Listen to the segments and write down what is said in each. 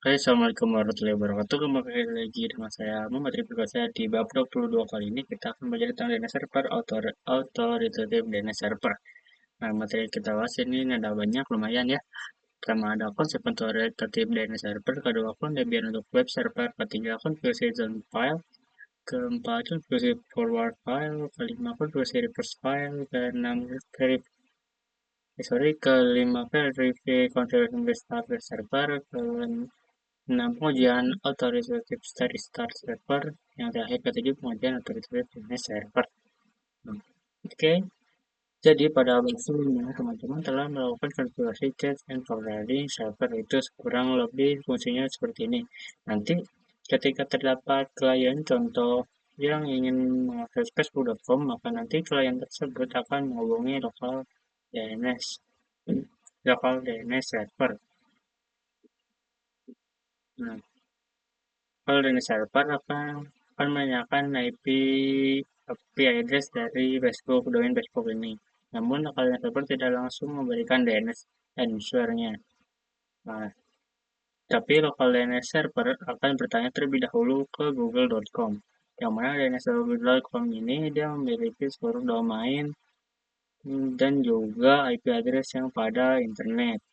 Hai, Assalamualaikum warahmatullahi wabarakatuh. Kembali lagi dengan saya Muhammad Rifki Faisal. Di bab 22 kali ini kita akan belajar tentang DNS server, authoritative DNS server. Nah, materi yang kita bahas ini ada banyak, lumayan ya. Pertama ada konsep authoritative DNS server, kedua akun Debian untuk web server, ketiga akun versi zone file, keempat akun versi forward file, kelima akun versi reverse file, keenam kelima versi configuration restart server, keenam pengujian authoritative restart server, yang terakhir ketujuh pengujian authoritative DNS server. Oke, jadi pada abad sebelumnya teman-teman telah melakukan konfigurasi cache and forwarding server itu kurang lebih fungsinya seperti ini. Nanti ketika terdapat klien contoh yang ingin mengakses facebook.com, maka nanti klien tersebut akan menghubungi local DNS server. Nah, kalau DNS server akan menanyakan IP address dari Facebook, domain Facebook ini. Namun, local server tidak langsung memberikan DNS answer-nya. Nah, tapi local DNS server akan bertanya terlebih dahulu ke google.com. Yang mana DNS google.com ini dia memiliki seluruh domain dan juga IP address yang pada internet.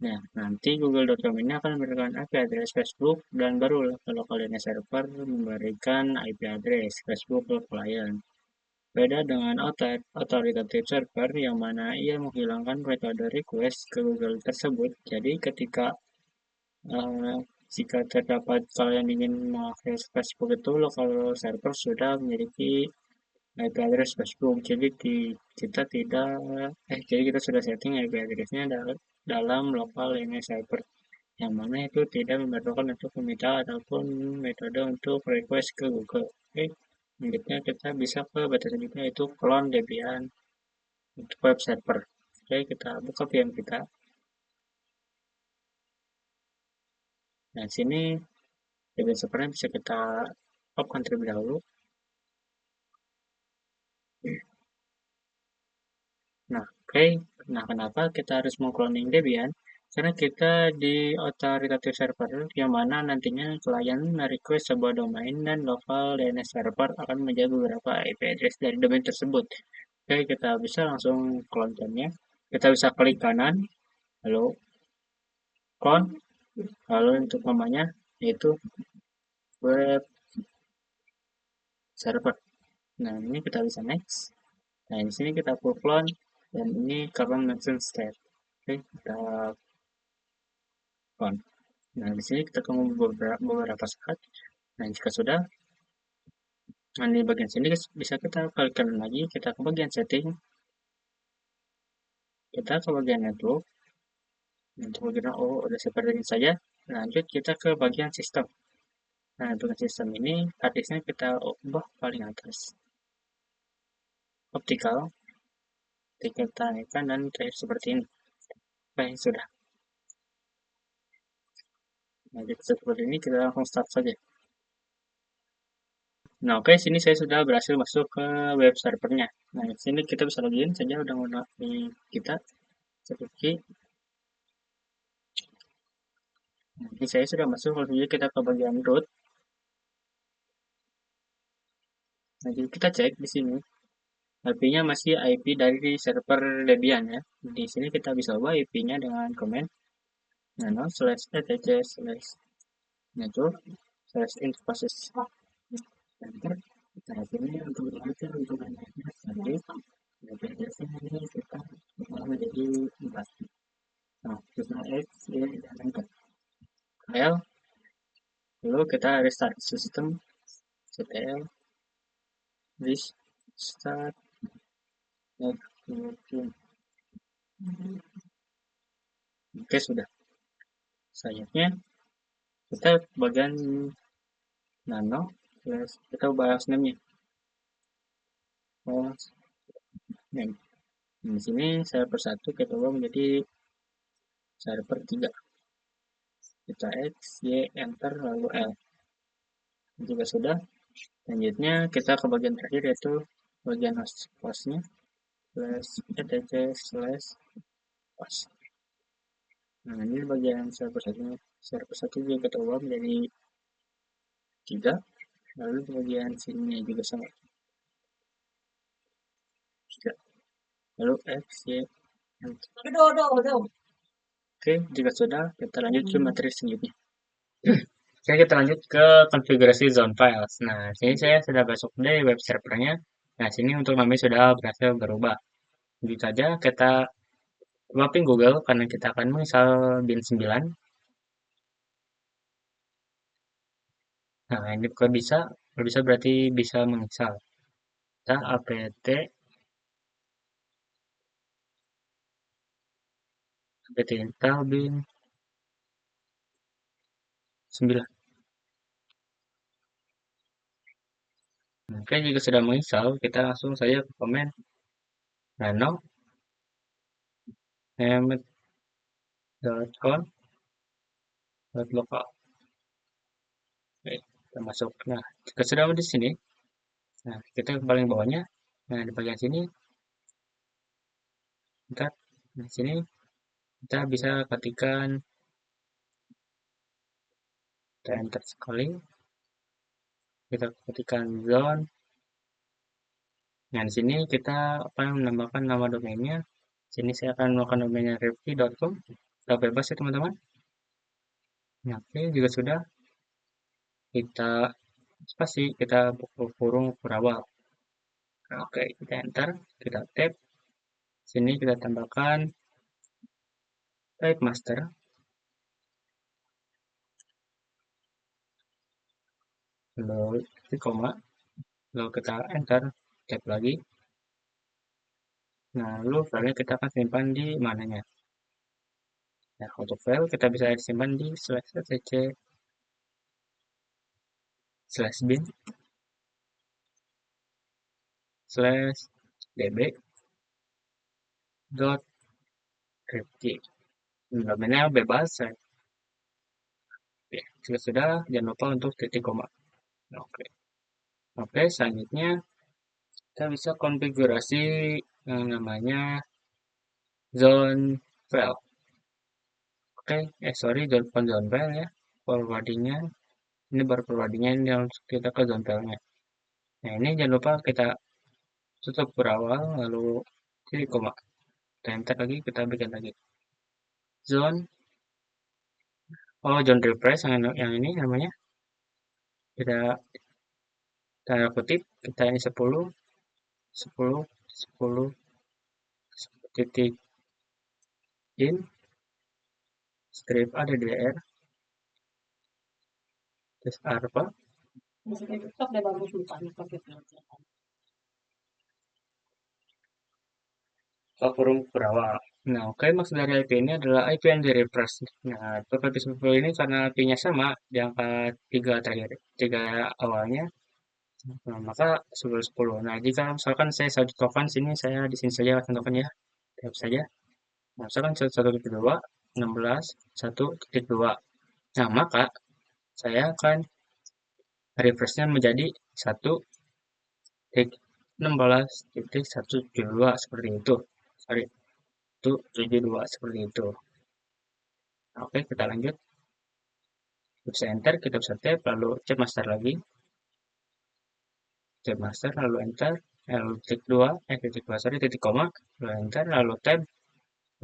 Nah, nanti google.com ini akan memberikan IP address Facebook dan barulah kalau kalian server memberikan IP address Facebook ke klien. Beda dengan authoritative server yang mana ia menghilangkan metode request ke Google tersebut. Jadi uh, jika terdapat kalian ingin mengakses Facebook itu, local server sudah memiliki IP address Facebook. Jadi kita sudah setting IP addressnya dalam local DNS server yang mana itu tidak memerlukan untuk meminta ataupun metode untuk request ke Google. Oke, selanjutnya kita bisa ke beta selanjutnya yaitu clone Debian untuk web server. Oke, kita buka VM kita. Nah, sini Debian servernya bisa kita open terlebih dahulu. Nah, oke. Nah, kenapa kita harus mengcloning Debian? Karena kita di authoritative server, yang mana nantinya klien request sebuah domain dan local DNS server akan menjadi beberapa IP address dari domain tersebut. Oke, kita bisa langsung clone-nya. Kita bisa klik kanan, lalu clone, lalu untuk namanya yaitu web server. Nah, ini kita bisa next. Nah, di sini kita full clone dan ini current mention state. Oke, kita clone. Nah, di sini kita tunggu beberapa saat. Nah, jika sudah, nah di bagian sini bisa kita klik kanan lagi, kita ke bagian setting, kita ke bagian network. Untuk bagian udah seperti ini saja. Lanjut kita ke bagian sistem. Nah, untuk sistem ini hard disknya kita ubah paling atas. Optical, kita naikkan dan drive seperti ini. Oke, sudah. Nah, jadi seperti ini kita langsung start saja. Nah, oke, sini saya sudah berhasil masuk ke web servernya. Nah, di sini kita bisa login saja udah menggunakan kita seperti. Nah, ini saya sudah masuk, langsung saja kita ke bagian root. Nah, jadi kita cek di sini. IP-nya masih IP dari server Debian ya. Di sini kita bisa ubah IP-nya dengan command nano /etc network /interfaces. Enter. Kita ini untuk belajar untuk banyaknya tadi. Biasanya ini kita menjadi 4. Nah, kita X, Y, dan enter. File. Lalu kita restart sistem. ctl restart networking. Oke, sudah. Selanjutnya kita bagian nano, kita bahas name-nya. Name. Di sini server 1 kita ubah menjadi server 3. Kita X, Y, enter, lalu L. Jika sudah, selanjutnya kita ke bagian terakhir yaitu bagian hostnya /etc/host. Nah, ini bagian server 1. server 1 juga kita ubah menjadi 3, lalu di bagian sini juga sama 3, lalu X, Y, oke, jika sudah, kita lanjut ke materi selanjutnya. Oke, kita lanjut ke konfigurasi zone files. Nah, sini saya sudah masuk di web servernya. Nah, sini untuk namanya sudah berhasil berubah. Begitu saja kita mapping Google karena kita akan menginstal bin 9. Nah, ini kalau bisa berarti bisa menginstal. Kita apt install bin 9. Oke, jika sudah menginstal, kita langsung saja ke komen nano mnet.conf.local. Oke, kita masuk. Nah, jika sudah di sini, nah kita ke paling bawahnya. Nah, di bagian sini, kita, di sini kita bisa ketikkan, kita enter sekali, kita ketikkan zone. Nah, di sini kita akan menambahkan nama domainnya. Sini saya akan melakukan domainnya rifki.com. Kita bebas ya teman-teman. Nah, oke, juga sudah kita spasi, kita kurung berawal. Nah, oke, kita enter, kita tab. Sini kita tambahkan type master. Lalu koma, lalu kita enter, tab lagi. Nah, lalu filenya kita akan simpan di mananya. Nah, untuk file kita bisa disimpan di /etc /bin /db dot rifki. Domainnya bebas. Ya, jika sudah, jangan lupa untuk titik koma. Oke. Oke, selanjutnya kita bisa konfigurasi yang namanya zone file. Oke, sorry, bukan zone file ya. Forwardingnya, ini baru forwardingnya, ini langsung kita ke zone file-nya. Nah, ini jangan lupa kita tutup berawal, lalu titik koma. Kita enter lagi, kita bikin lagi. Zone, zone refresh yang ini namanya. Kita tanda kutip, kita ini 10, 10, 10, titik in, strip ada DR, terus apa? Kurung berawal. Nah, oke, maksud dari IP ini adalah IP yang di refresh. Nah, untuk IP 10 ini karena IP-nya sama di angka 3 terakhir, 3 awalnya, nah, maka 10 10. Nah, jika misalkan saya contohkan sini, saya di sini saja contohkan ya, type saja. Nah, misalkan 1.2, 16, 1.2. Nah, maka saya akan refreshnya menjadi 1.16.172 seperti itu. Sorry, 172 seperti itu. Oke, kita lanjut. Kita bisa enter, kita bisa tab, lalu cek master lagi. Cek master, lalu enter, lalu titik 2, titik 2, sorry, titik koma, lalu enter, lalu tab,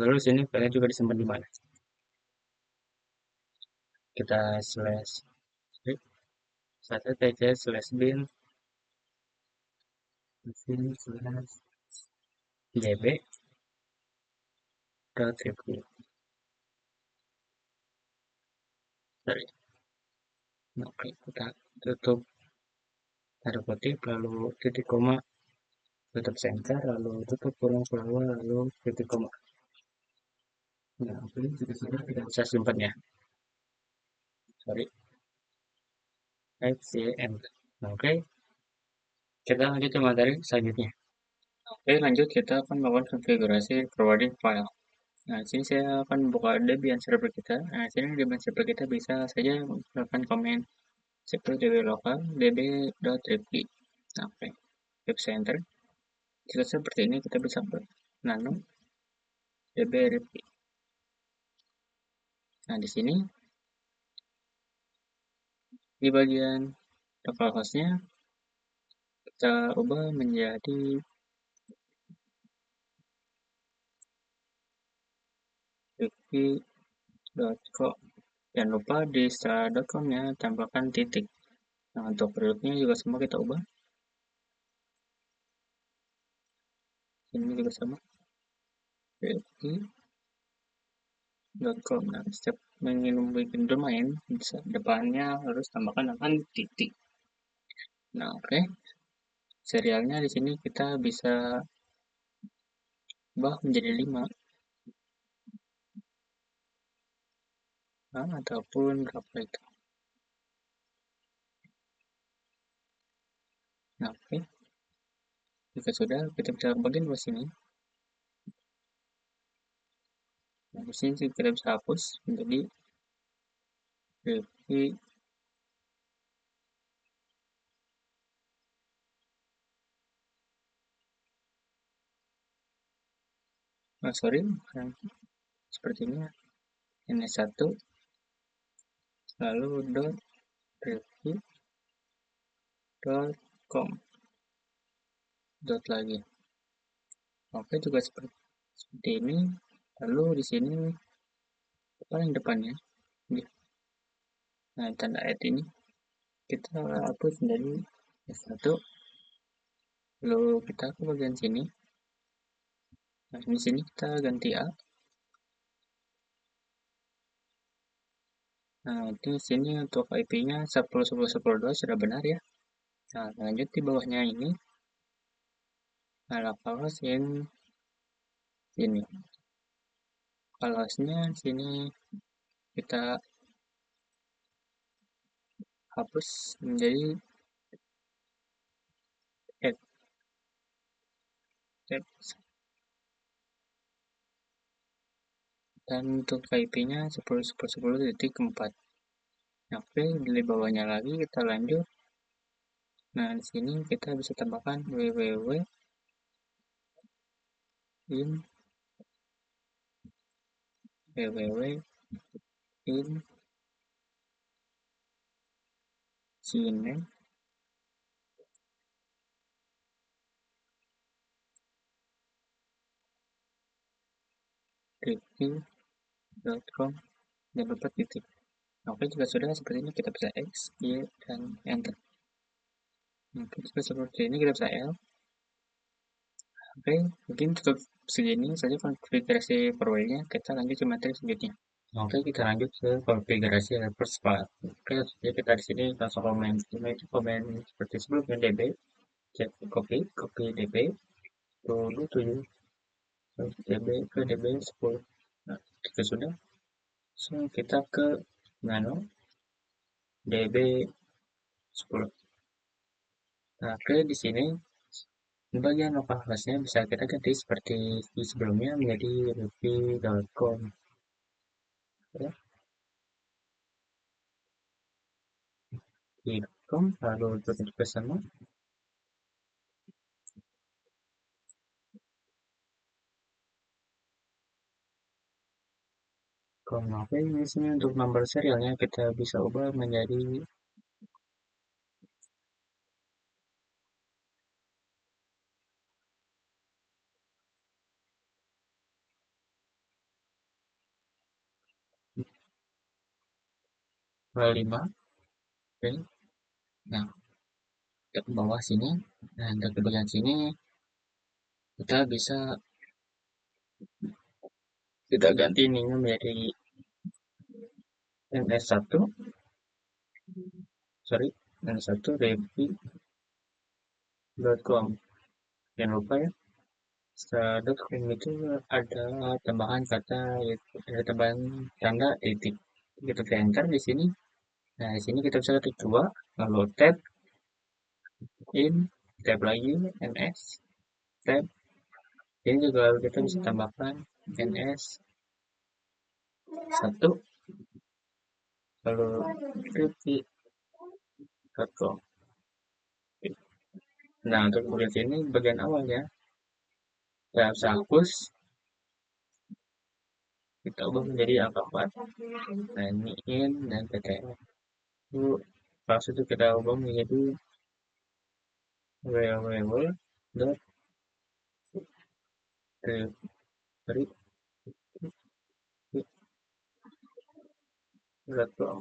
lalu sini filenya juga disimpan di mana. Kita slash, tc slash bin, slash db, dot review. Sorry. Oke, kita tutup tanda kutip, lalu titik koma, tutup center, lalu tutup kurung bawah, lalu titik koma. Nah, oke, sudah kita bisa simpannya. Sorry. FCM. Nah, oke, kita lanjut ke materi selanjutnya. Oke, lanjut kita akan melakukan konfigurasi forwarding file. Nah, sini saya akan buka Debian server kita. Nah, sini Debian server kita bisa saja menggunakan komen cp db local db.rifki. Nah, oke, kita bisa enter. Jika seperti ini, kita bisa nano db rifki. Nah, di sini Di bagian local hostnya kita ubah menjadi rifki.co. Jangan lupa di setelah.com-nya tambahkan titik. Nah, untuk periodnya juga semua kita ubah. Ini juga sama. rifki.com. Nah, setiap ingin bikin domain, depannya harus tambahkan akan titik. Nah, oke. Serialnya di sini kita bisa ubah menjadi 5. Nah, ataupun berapa itu. Nah, oke. Jika sudah, kita bisa bagian bawah sini. Nah, di sini kita bisa hapus menjadi review. Sorry, seperti ini. Ini satu, lalu .review.com dot lagi. Oke, juga seperti ini. Lalu di sini paling depannya, nah tanda ayat ini kita hapus menjadi satu. Lalu kita ke bagian sini. Nah, di sini kita ganti A. Nah, di sini untuk IP-nya 10.10.10.2 sudah benar ya. Nah, lanjut di bawahnya ini, kalau sini. Kalosnya sini kita hapus menjadi add tabs. Dan untuk IP-nya 10.10.10.4. Nah, oke, di bawahnya lagi kita lanjut. Nah, di sini kita bisa tambahkan www in sini review.com dan lupa titik. Oke, jika sudah seperti ini kita bisa X, Y, dan Enter. Oke, jika seperti ini kita bisa L. Oke, mungkin cukup segini saja konfigurasi firewall-nya. Kita lanjut ke materi selanjutnya. Oke, kita lanjut ke konfigurasi reverse file. Oke, jadi kita di sini langsung komen seperti sebelumnya db, copy db, lalu 7 db ke db 10. Nah, jika sudah, langsung kita ke nano db 10. Nah, oke, di sini bagian lokal hostnya bisa kita ganti seperti di sebelumnya menjadi ruby.com. Ya, di com lalu tutup bersama. Oke, ini sini untuk nomor serialnya kita bisa ubah menjadi lima. Oke, nah kita ke bawah sini, nah untuk ke bagian sini kita bisa kita ganti ininya menjadi ns1, sorry, ns1 review.com. Jangan lupa ya, setelah.com itu ada tambahan kata, yaitu ada tambahan tanda titik. Kita enter di sini. Nah, di sini kita bisa ketik 2, lalu tab in, tab lagi ns, tab. Ini juga kita bisa tambahkan ns1, lalu review.com. Nah, untuk bagian sini bagian awalnya kita bisa hapus, kita ubah menjadi angka 4. Nah, ini in dan ptr. Langsung itu kita ubah menjadi www.referee.com.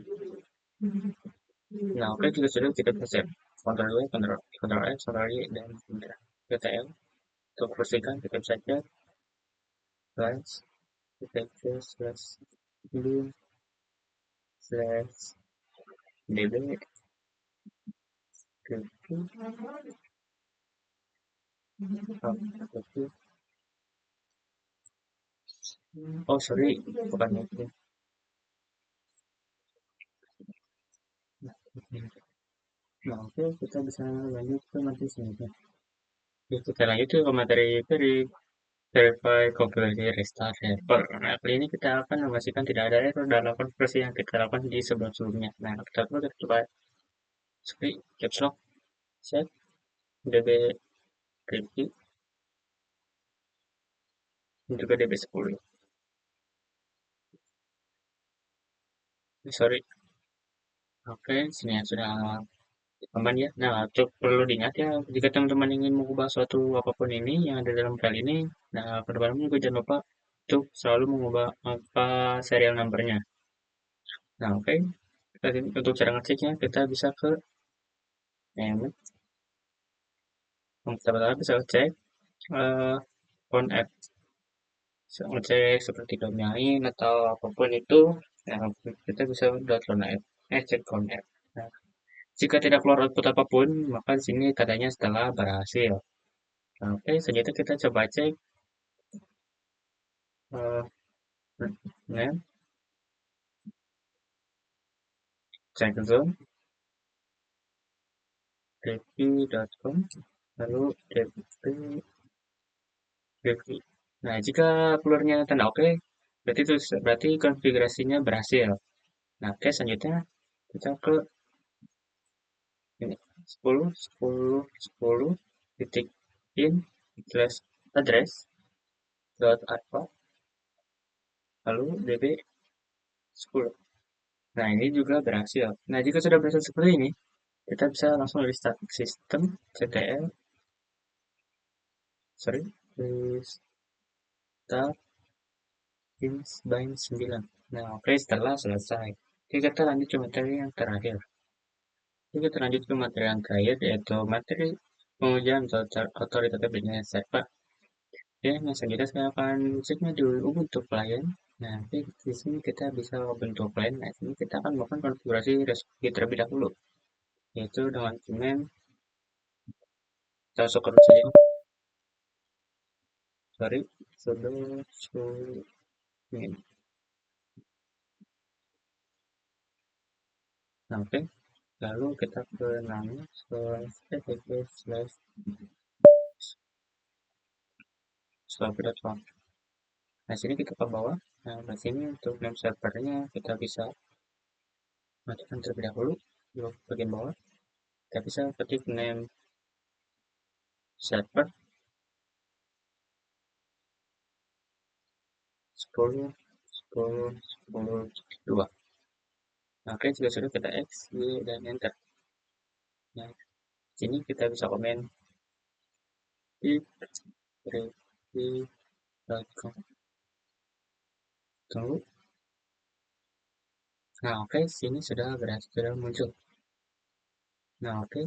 Nah, oke, juga sudah kita bisa save. Ctrl W, Ctrl X, Ctrl Y, dan kemudian PTL. Untuk bersihkan, kita bisa cek slash detektor slash blue slash db oh sorry, bukan itu. Nah, oke, kita bisa lanjut ke materi selanjutnya. Oke, kita lanjut ke materi verify configurasi restart server. Nah, kali ini kita akan memastikan tidak ada error dalam konversi yang kita lakukan di sebelum-sebelumnya. Nah, kita coba script caps lock set db review dan juga db10. Sorry. Oke, sini ya sudah aman ya. Nah, perlu diingat ya, jika teman-teman ingin mengubah suatu apapun ini yang ada dalam file ini, nah, ke depannya juga jangan lupa untuk selalu mengubah apa serial numbernya. Nah, oke. Untuk cara ngeceknya, kita bisa ke yang pertama bisa cek on app, ngecek seperti domain atau apapun itu, nah, kita bisa download app, cek on app. Nah, jika tidak keluar output apapun, maka di sini tandanya setelah berhasil. Nah, oke, selanjutnya kita coba cek uh, name, cek zone, review.com, lalu review. Nah, jika keluarnya tanda oke, berarti konfigurasinya berhasil. Nah, oke, selanjutnya kita ke ini 10 titik in slash address dot alpha lalu db 10. Nah, ini juga berhasil. Nah, jika sudah berhasil seperti ini, kita bisa langsung restart sistem ctl, sorry, restart bind 9. Nah, oke, setelah selesai. Oke, kita lanjut ke materi yang terakhir. Oke, kita lanjut ke materi yang terakhir, yaitu materi pengujian otoritatif dengan server. Oke, nah selanjutnya saya akan ceknya di Ubuntu client. Nah, nanti di sini kita bisa Ubuntu client. Nah, sini kita akan melakukan konfigurasi rescue terlebih dahulu, yaitu dengan command kita masuk ke root saja. Sorry, sudo submit. Nah, oke. Lalu kita ke nama slash//slash//com. Nah, sini kita ke bawah. Nah, di sini untuk name servernya kita bisa matikan terlebih dahulu di bagian bawah. Kita bisa ketik name server 10 10 10 2. Nah, oke, jika sudah kita X, Y, dan enter. Nah, sini kita bisa komen di review.com. Tunggu. Nah, oke, sini sudah berhasil, sudah muncul. Nah, oke.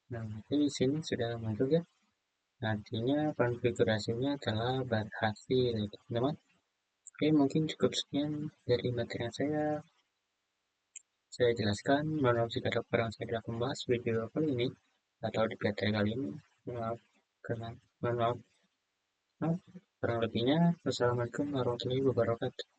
Nah, di sini sudah muncul ya. Artinya konfigurasinya telah berhasil, teman-teman. Oke, mungkin cukup sekian dari materi yang saya jelaskan. Mohon maaf jika ada kurang saya dalam membahas video kali ini atau di materi kali ini. Maaf, karena mohon maaf. Kurang lebihnya, wassalamualaikum warahmatullahi wabarakatuh.